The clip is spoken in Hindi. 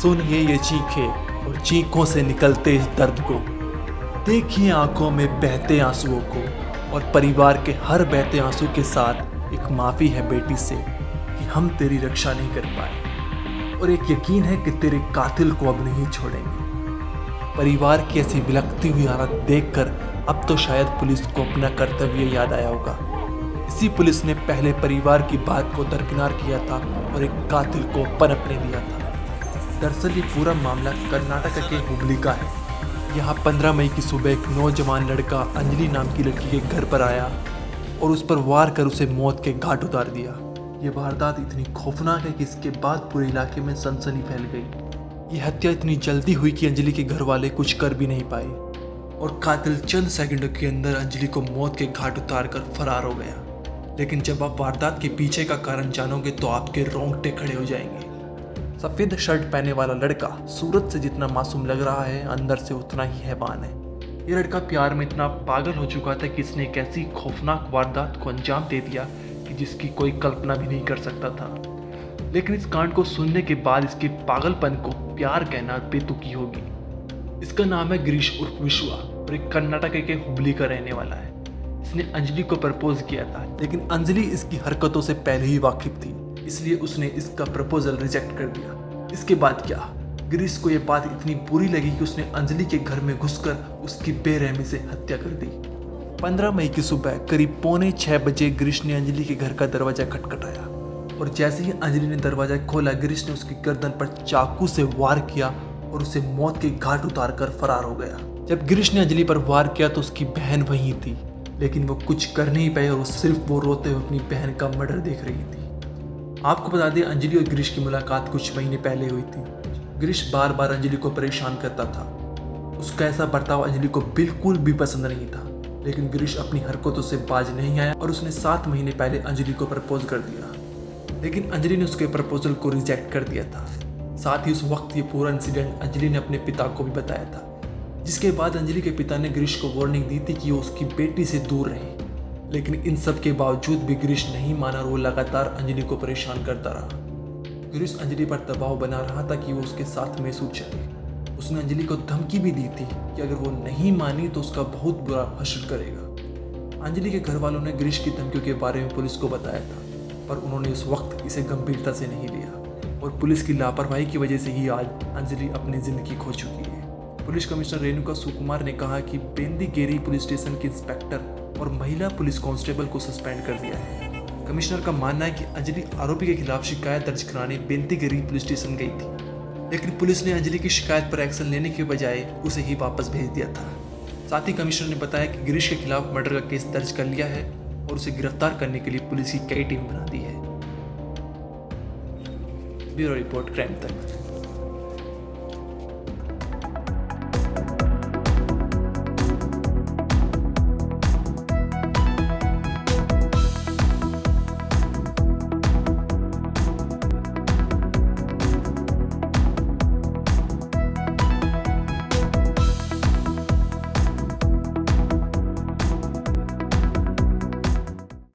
सुनिए ये चीखें और चीखों से निकलते इस दर्द को। देखिए आंखों में बहते आंसुओं को, और परिवार के हर बहते आंसू के साथ एक माफ़ी है बेटी से कि हम तेरी रक्षा नहीं कर पाए, और एक यकीन है कि तेरे कातिल को अब नहीं छोड़ेंगे। परिवार की ऐसी विलखती हुई हालत देखकर अब तो शायद पुलिस को अपना कर्तव्य याद आया होगा। इसी पुलिस ने पहले परिवार की बात को दरकिनार किया था और एक कातिल को पनपने दिया था। दरअसल ये पूरा मामला कर्नाटक के हुबली का है। यहाँ 15 मई की सुबह एक नौजवान लड़का अंजलि नाम की लड़की के घर पर आया और उस पर वार कर उसे मौत के घाट उतार दिया। ये वारदात इतनी खौफनाक है कि इसके बाद पूरे इलाके में सनसनी फैल गई। ये हत्या इतनी जल्दी हुई कि अंजलि के घर वाले कुछ कर भी नहीं पाए, और कातिल चंद सेकंडों के अंदर अंजलि को मौत के घाट उतार कर फरार हो गया। लेकिन जब आप वारदात के पीछे का कारण जानोगे तो आपके रोंगटे खड़े हो जाएंगे। सफ़ेद शर्ट पहने वाला लड़का सूरत से जितना मासूम लग रहा है, अंदर से उतना ही हैवान है। ये लड़का प्यार में इतना पागल हो चुका था कि इसने एक ऐसी खौफनाक वारदात को अंजाम दे दिया कि जिसकी कोई कल्पना भी नहीं कर सकता था। लेकिन इस कांड को सुनने के बाद इसके पागलपन को प्यार कहना बेतुकी होगी। इसका नाम है गिरीश उर्फ विश्वा, और एक कर्नाटक के हुबली का रहने वाला है। इसने अंजलि को प्रपोज किया था, लेकिन अंजलि इसकी हरकतों से पहले ही वाकिफ थी, इसलिए उसने इसका प्रपोजल रिजेक्ट कर दिया। इसके बाद क्या, गिरीश को यह बात इतनी बुरी लगी कि उसने अंजलि के घर में घुसकर उसकी बेरहमी से हत्या कर दी। 15 मई की सुबह करीब 5:45 बजे गिरीश ने अंजलि के घर का दरवाजा खटखटाया, और जैसे ही अंजलि ने दरवाजा खोला, गिरीश ने उसकी गर्दन पर चाकू से वार किया और उसे मौत के घाट उतार कर फरार हो गया। जब गिरीश ने अंजलि पर वार किया तो उसकी बहन वहीं थी, लेकिन वो कुछ कर नहीं पाई और सिर्फ वो रोते हुए अपनी बहन का मर्डर देख रही थी। आपको बता दें, अंजलि और गिरीश की मुलाकात कुछ महीने पहले हुई थी। गिरीश बार बार अंजलि को परेशान करता था। उसका ऐसा बर्ताव अंजलि को बिल्कुल भी पसंद नहीं था, लेकिन गिरीश अपनी हरकतों से बाज नहीं आया और उसने 7 महीने पहले अंजलि को प्रपोज कर दिया। लेकिन अंजलि ने उसके प्रपोजल को रिजेक्ट कर दिया था। साथ ही उस वक्त ये पूरा इंसिडेंट अंजलि ने अपने पिता को भी बताया था, जिसके बाद अंजलि के पिता ने गिरीश को वार्निंग दी थी कि वो उसकी बेटी से दूर रहे। लेकिन इन सब के बावजूद भी गिरीश नहीं माना और वो लगातार अंजलि को परेशान करता रहा। गिरीश अंजलि पर दबाव बना रहा था कि वो उसके साथ महसूस चले। उसने अंजलि को धमकी भी दी थी कि अगर वो नहीं मानी तो उसका बहुत बुरा हश्र करेगा। अंजलि के घर वालों ने गिरीश की धमकियों के बारे में पुलिस को बताया था, पर उन्होंने उस वक्त इसे गंभीरता से नहीं लिया, और पुलिस की लापरवाही की वजह से ही आज अंजलि अपनी जिंदगी खो चुकी है। पुलिस कमिश्नर रेणुका सुकुमार ने कहा कि बेंदीगेरी पुलिस स्टेशन के इंस्पेक्टर और महिला पुलिस कांस्टेबल को सस्पेंड कर दिया है। कमिश्नर का मानना है कि अंजलि आरोपी के खिलाफ शिकायत दर्ज कराने बेंदीगेरी पुलिस स्टेशन गई थी, लेकिन पुलिस ने अंजलि की शिकायत पर एक्शन लेने के बजाय उसे ही वापस भेज दिया था। साथ ही कमिश्नर ने बताया कि गिरीश के खिलाफ मर्डर का केस दर्ज कर लिया है और उसे गिरफ्तार करने के लिए पुलिस की कई टीम बना दी है। ब्यूरो रिपोर्ट क्राइम तक।